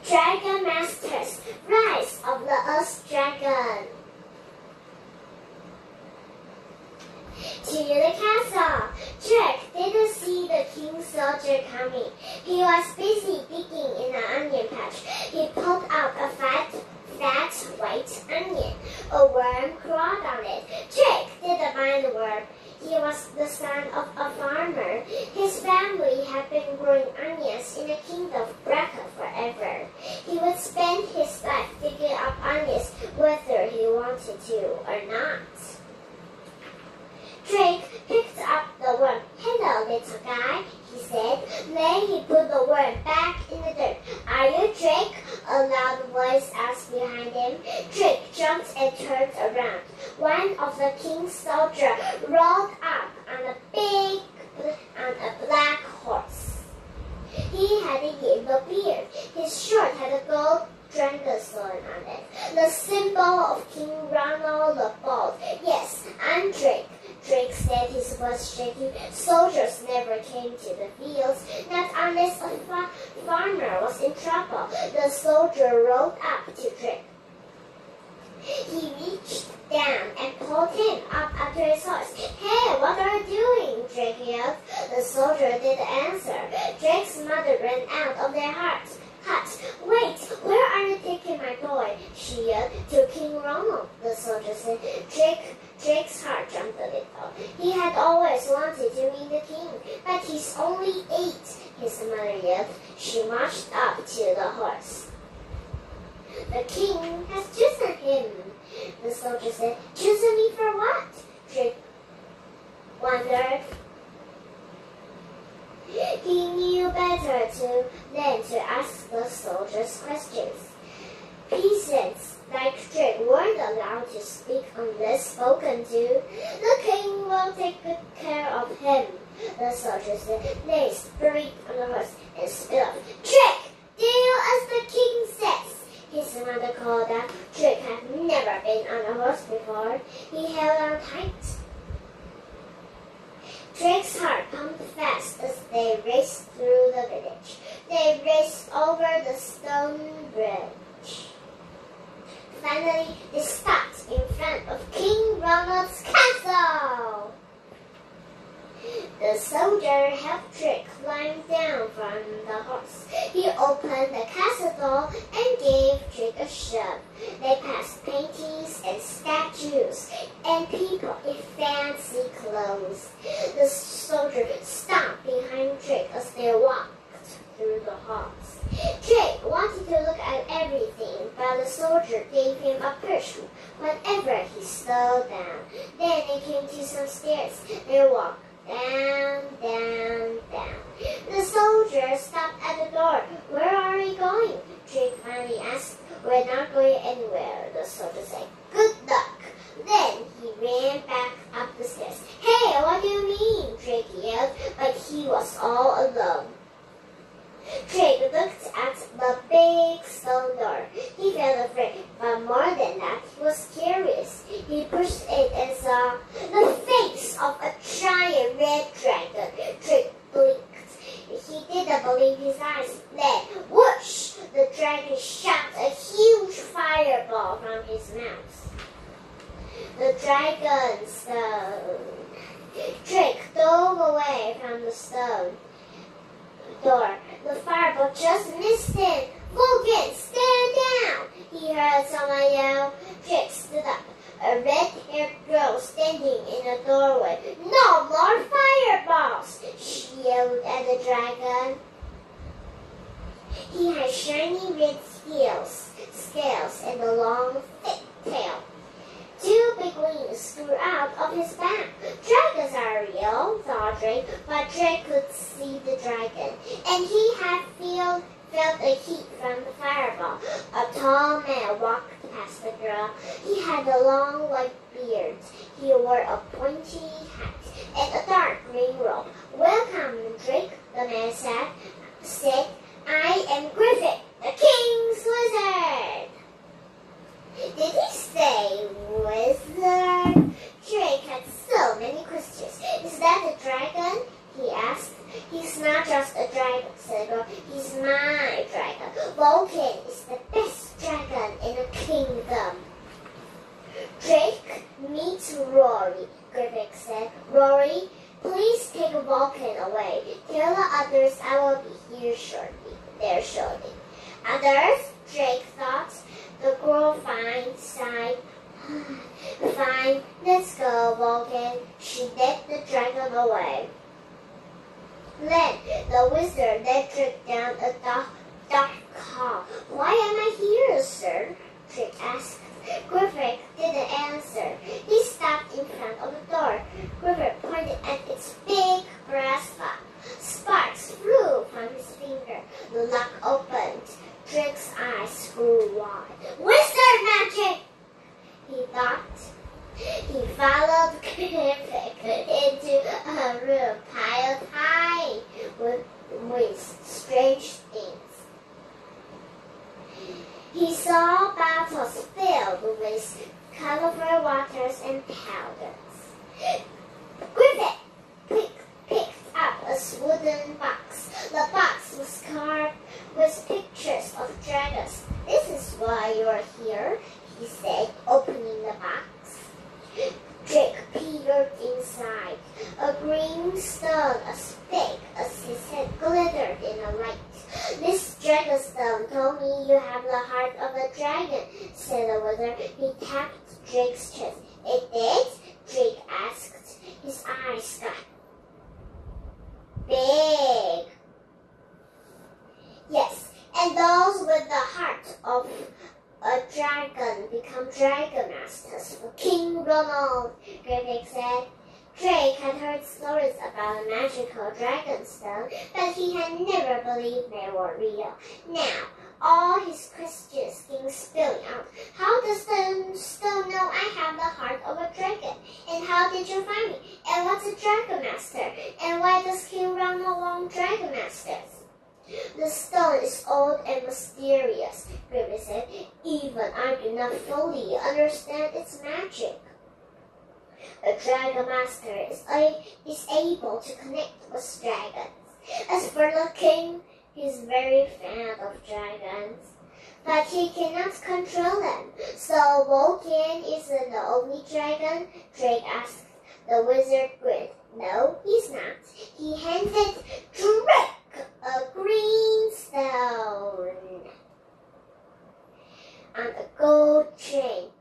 Dragon Masters, Rise of the Earth Dragon. To the castle. Jack didn't see the king's soldier coming. He was busy digging in an onion patch. He pulled out a fat white onion. A worm crawled on it. Jake didn't mind the worm. He was the son of a farmer. His family had been growing onions in the kingdom of Braca forever. He would spend his life digging up onions whether he wanted to or not. Drake picked up the worm. "Hello, little guy," he said. Then he put the worm back in the dirt. "Are you Drake?" a loud voice asked behind him. Drake jumped and turned around. One of the king's soldiers rolled up on a black horse. He had a yellow beard. His shirt had a gold dragon stone on it, the symbol of King Ronald the Bald. "Yes, I'm Drake." Drake said, his voice shaking. "Soldiers never came to the fields, not unless a farmer was in trouble." The soldier rolled up to Drake. He reached down and pulled him up onto his horse. "Hey, what are you doing?" Drake yelled. The soldier didn't answer. Drake's mother ran out of their hut. "Wait, where are you taking my boy?" she yelled. "To King Ronald," the soldier said. Drake's heart jumped a little. He had always wanted to meet the king, but he's only 8, his mother yelled. She marched up to the horse. "The king has chosen him," the soldier said. "Chosen me for what?" Drake wondered. He knew better than to ask the soldiers questions. Peasants like Drake weren't allowed to speak unless spoken to. "The king will take good care of him," the soldier said. They sprang on the horse and sped off. "Drake, do as the king says," his mother called out. Drake had never been on a horse before. He held on tight. Drake's heart pumped fast as they raced through the village. They raced over the stone bridge. Finally, they stopped in front of King Ronald's castle. The soldier helped Drake climb down from the horse. He opened the castle door and gave Drake a shove. They passed paintings and statues and people in fancy clothes. The soldier stopped behind Drake as they walked through the halls. Drake wanted to look at everything, but the soldier gave him a push whenever he slowed down. Then they came to some stairs. They walked down. The soldier stopped at the door. "Where are we going?" Drake finally asked. "We're not going anywhere," the soldier said. "Good luck." Then he ran back up the stairs. "Hey, what do you mean?" Drake yelled, but he was all alone. Drake looked at the big stone door. He felt afraid, but more than that, he was curious. He pushed it and saw the face of a giant red dragon. Drake blinked. He didn't believe his eyes. Then, whoosh! The dragon shot a huge fireball from his mouth. The dragon stone. Drake dove away from the stone door. The fireball just missed him. "Vulcan, stand down!" he heard someone yell. Drake stood up. A red-haired girl standing in the doorway. "No more fireballs!" she yelled at the dragon. He had shiny red scales and a long, thick tail. 2 big wings grew out of his back. "Dragons are real," thought Drake, but Drake could see the dragon, and he had felt a heat from the fireball. A tall man walked past the girl. He had a long white beard. He wore a pointy hat and a dark green robe. "Welcome, Drake," the man said. "I am Griffin, the king's wizard." Did he say wizard? Drake had so many questions. "Is that a dragon?" he asked. "He's not just a dragon," said the girl. "He's my dragon. Vulcan is the best dragon in the kingdom. Drake, meet Rory, Griffith said. Rory, please take Vulcan away. Tell the others I will be here shortly. Others, Drake thought. The girl sighed. Fine, let's go, Vulcan. She led the dragon away. Then the wizard led Drake down a dark hall. Why am I here, sir? Drake asked. Griffith didn't answer. He stopped in front of the door. Griffith pointed at its big brass lock. Sparks flew from his finger. The lock opened. Drake's eyes grew wide. Wizard magic! He thought. He followed Griffith into a room piled high with strange things. He saw bottles filled with colorful waters and powders. Griffith picked up a wooden box. The box was carved with pictures of dragons. This is why you are here, he said, opening the box. Drake peered inside. A green stone as big as his head glittered in the light. This dragon stone told me you have the heart of a dragon, said the wizard. He tapped Drake's chest. It did? Drake asked. His eyes got big. Yes, and those with the heart of a dragon become dragon masters for King Ronald, Griffith said. Drake had heard stories about a magical dragon stone, but he had never believed they were real. Now, all his questions came spilling out. How does the stone know I have the heart of a dragon? And how did you find me? And what's a dragon master? And why does King Ronald want dragon masters? The stone is old and mysterious, Griffith said. Even I do not fully understand its magic. A dragon master is able to connect with dragons. As for the king, he is very fond of dragons, but he cannot control them. So Vulcan isn't the only dragon? Drake asked. The wizard grinned. No, he's not. He handed Drake a green stone and a gold chain.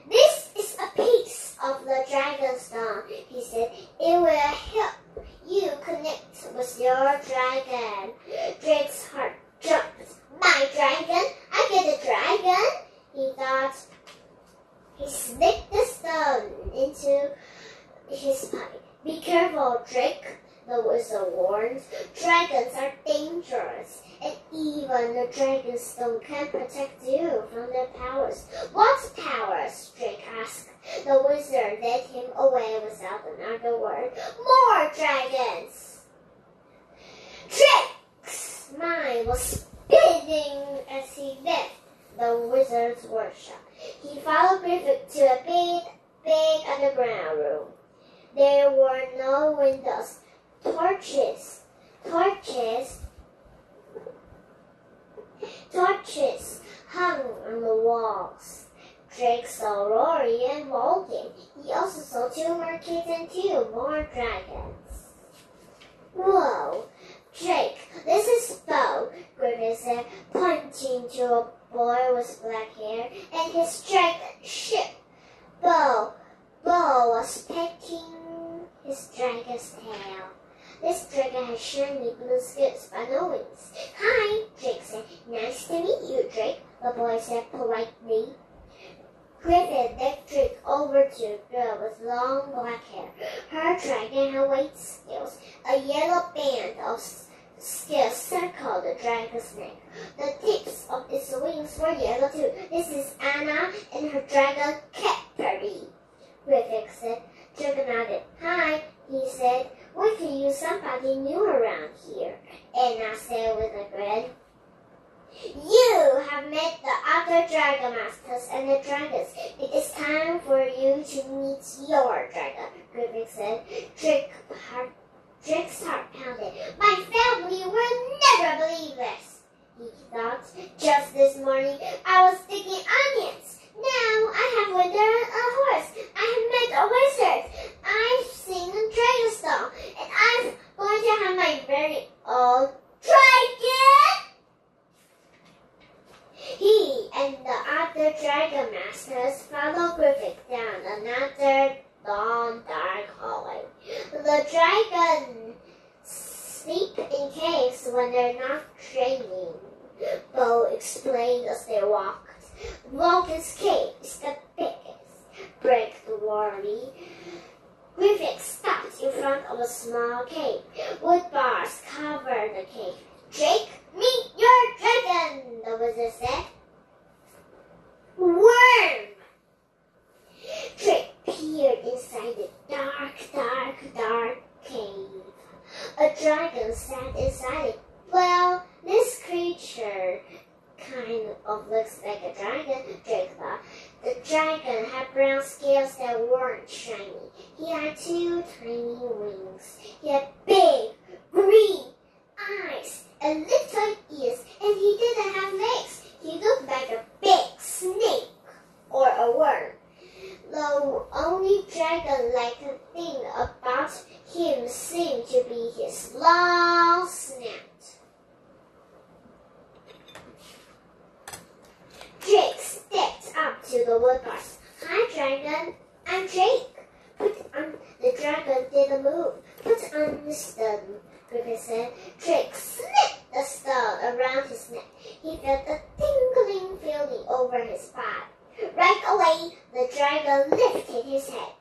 This is a piece of the dragon stone, he said. It will help you connect with your dragon. Drake's heart jumped. My dragon? I get a dragon? He thought. He slipped the stone into his pocket. Be careful, Drake, the wizard warned. Dragons are dangerous, and even the dragon stone can protect you from their powers. What powers? Drake asked. The wizard led him away without another word. More dragons! Drake's mind was spinning as he left the wizard's workshop. He followed Griffith to a big underground room. There were no windows. Torches hung on the walls. Drake saw Rory and Vulcan. He also saw 2 more kids and 2 more dragons. Whoa, Drake, this is Bo, Griffith said, pointing to a boy with black hair and his dragon ship. Bo was petting his dragon's tail. This dragon has shiny blue scales but no wings. Hi, Drake said. Nice to meet you, Drake, the boy said politely. Griffith led Drake over to a girl with long black hair. Her dragon had white scales. A yellow band of scales circled the dragon's neck. The tips of its wings were yellow too. This is Anna and her dragon Cadbury, Griffith said. Drake nodded. Hi, he said. We could use somebody new around here, Anna said with a grin. You have met the other dragon masters and the dragons. It is time for you to meet your dragon, Griffith said. Drake's heart pounded. My family will never believe this, he thought. Just this morning, I was digging onions. Now I have wintered a horse. I have met a wizard. I've seen a dragon stone. And I'm going to have my very own dragon. He and the other dragon masters followed Griffith down another long, dark hallway. The dragons sleep in caves when they're not training, Bo explained as they walked. Vulcan's cave is the biggest, break the worry. Griffith stopped in front of a small cave. Wood bars covered the cave. Drake, meet your dragon, the wizard said. Worm! Drake peered inside the dark cave. A dragon sat inside it. Well, this creature kind of looks like a dragon, Drake thought. The dragon had brown scales that weren't shiny. He had 2 tiny wings. He had big, green eyes and little ears, and he didn't have legs. He looked like a big snake or a worm. The only dragon-like thing about him seemed to be his long snout. Drake stepped up to the wood bars. Hi, dragon. I'm Drake. The dragon didn't move. Put on the stone, Griffith said. Drake slipped the stone around his neck. He felt a tingling feeling over his back. Right away, the dragon lifted his head.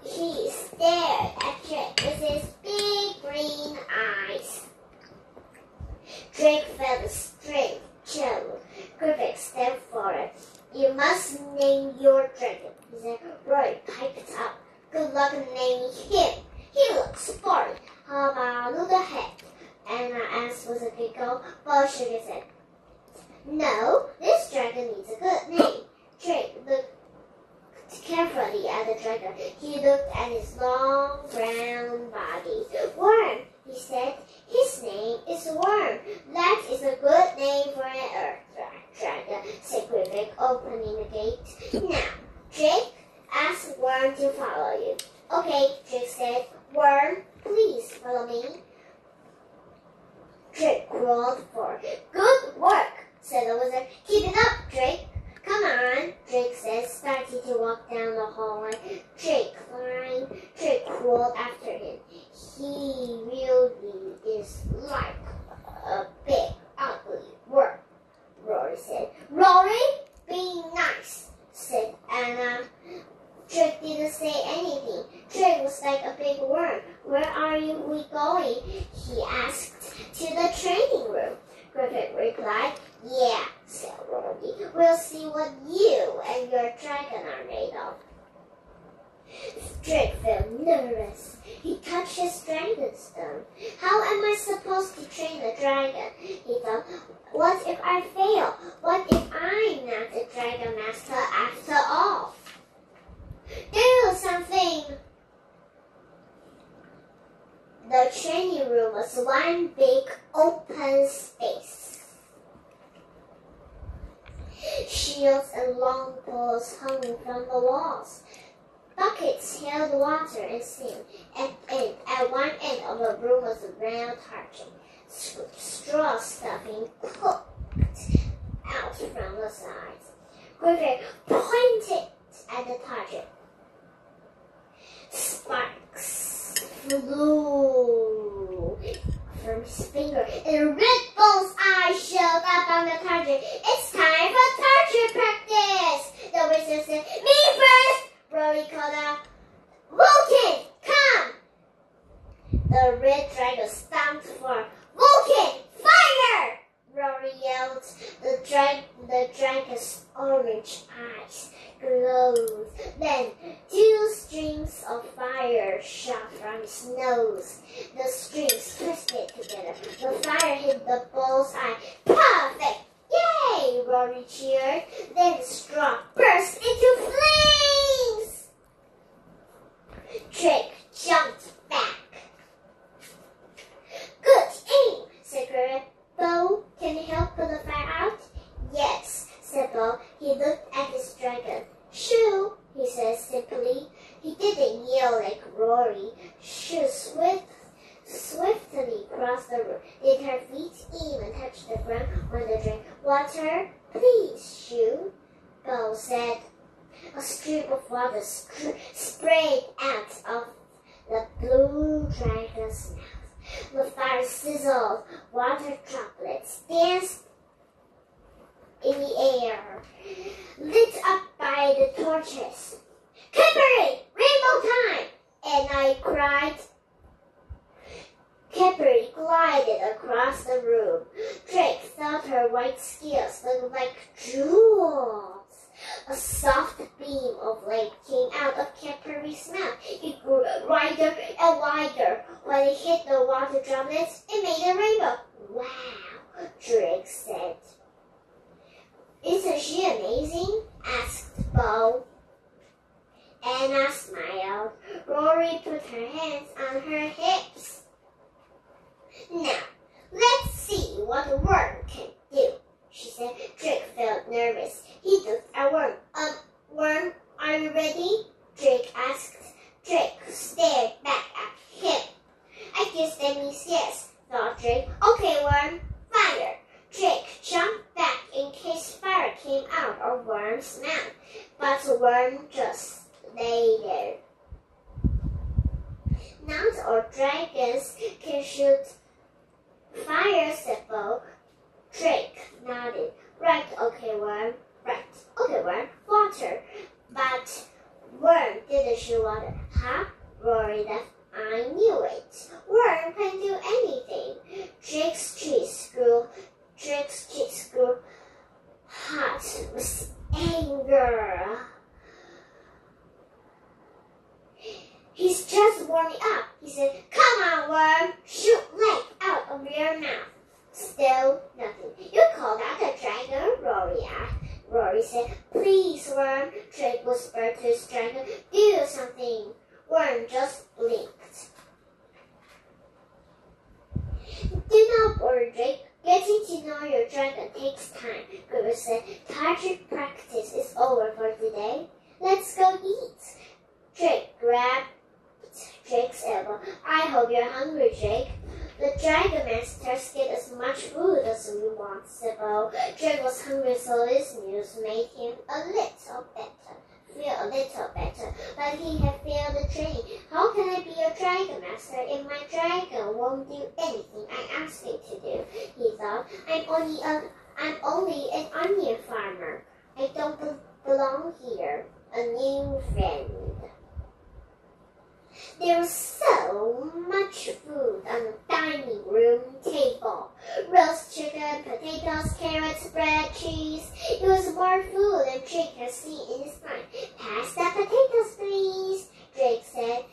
He stared at Drake with his big green eyes. Drake felt a strange chill. Griffith stepped forward. You must name your dragon, he said. Roy piped up. Good luck naming him. He looks boring. How about Little Head? Anna asked with a giggle. Bo shook his head. No, this dragon needs a good name. Drake looked carefully at the dragon. He looked at his long brown body. Worm, he said. His name is Worm. That is a good name for an earth dragon, said Griffith, opening the gate. Now, Drake, ask Worm to follow you. Okay, Drake said. Worm, please follow me. Drake crawled forward. Good work, said the wizard. Keep it up, Drake. Come on, Drake said, starting to walk down the hallway. Drake climbed. Drake crawled after him. He really is like a big, ugly worm, Rory said. Rory, be nice, said Anna. Drake didn't say anything. Drake was like a big worm. Where are we going? He asked. To the training room, Griffith replied. Yeah, said Rory. We'll see what you and your dragon are made of. Drake felt nervous. He touched his dragon stone. How am I supposed to train a dragon? He thought. What if I fail? What if I'm not a dragon master after all? Do something! The training room was one big open space. Shields and long poles hung from the walls. Buckets held water and steam, and at one end of the room was a round target. Straw stuffing cooked out from the sides. Griffith pointed at the target. Sparks flew from his finger, and Red Bull's eyes showed up on the target. It's time for target practice, the wizard said. Me first, Rory called out. Vulcan, come! The red dragon stomped forward. Vulcan, fire! Rory yelled. The dragon's orange eyes glowed. Then 2 streams of fire shot from his nose. The streams twisted together. The fire hit the bull's eye. Perfect! Yay! Rory cheered. Then the straw burst into flames. Drake jumped back. Good aim, said Griffith. Bo He looked at his dragon. Shoo, he said simply. He didn't yell like Rory. Shoo swiftly crossed the room. Did her feet even touch the ground when the drink? Water, please, Shoo, Bo said. A stream of water sprayed out of the blue dragon's mouth. The fire sizzled. Water droplets danced in the air, lit up by the torches. Kippery! Rainbow time! And I cried. Kippery glided across the room. Drake thought her white scales looked like jewels. A soft beam of light came out of Kippery's mouth. It grew wider and wider. When it hit the water droplets, it made a rainbow. Wow, Drake said. Isn't she amazing? Asked Bo. Anna smiled. Rory put her hands on her hips. Now, let's see what a worm can do, she said. Drake felt nervous. He looked at Worm. Worm, are you ready? Drake asked. Drake stared back at him. I guess that means yes, thought Drake. Okay, Worm, fire. Drake jumped back in case fire came out of Worm's mouth, but Worm just lay there. Not all dragons can shoot fire, said Bo. Drake nodded. Right, okay, Worm. Right, okay, Worm. Water. But Worm didn't shoot water. Huh? Rory laughed. I knew it. Worm can do anything. Drake's cheeks grew hot with anger. He's just warming up, he said. Come on, Worm. Shoot light out of your mouth. Still nothing. You call that a dragon? Rory asked. Rory said, please, Worm. Drake whispered to his dragon. Do something. Worm just blinked. Do not worry, Drake. Getting to know your dragon takes time, Guru said. Target practice is over for today. Let's go eat. Drake grabbed Drake's elbow. I hope you're hungry, Drake. The Dragon Masters get as much food as we want, said Bo. Drake was hungry, so this news made him feel a little better. But he had failed the training. How can I be a Dragon Master if my dragon won't do anything I ask it to do? He thought. I'm only an onion farmer. I don't belong here. A new friend. There was so much food on the dining room table. Roast chicken, potatoes, carrots, bread, cheese. It was more food than Drake had seen in his mind. Pass the potatoes, please, Drake said.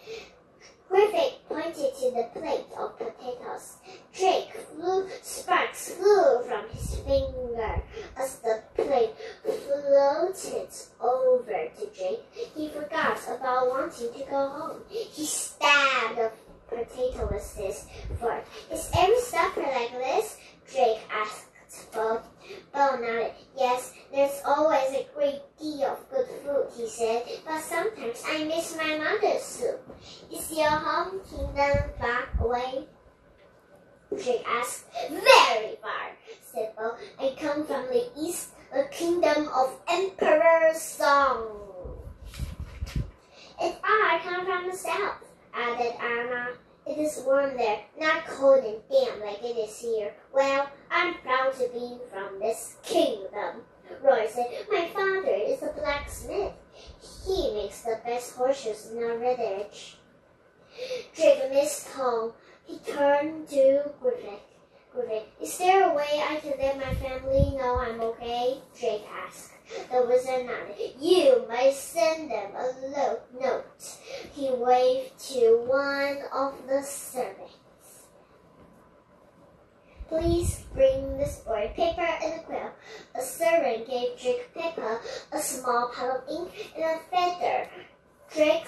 Griffith pointed to the plate of potatoes. Sparks flew from his finger as the plate floated over to Drake. He forgot about wanting to go home. He stabbed the potato with his fork. Is every supper like this? Drake asked Bo. Bo nodded. Yes, there's always a great deal of good food, he said, but sometimes I miss my mother's soup. Is your home kingdom far away? Drake asked. Very far, said Bo. I come from the east, the kingdom of Emperor Song. And I come from the south, added Anna. It is warm there, not cold and damp like it is here. Well, I'm proud to be from this kingdom. Roy said, my father is a blacksmith. He makes the best horseshoes in our village. Drake missed home. He turned to Griffith. Griffith, is there a way I can let my family know I'm okay? Drake asked. The wizard nodded. You might send them a note. He waved to one of the servants. Please bring this boy paper and a quill. A servant gave Drake paper, a small pile of ink, and a feather. Drake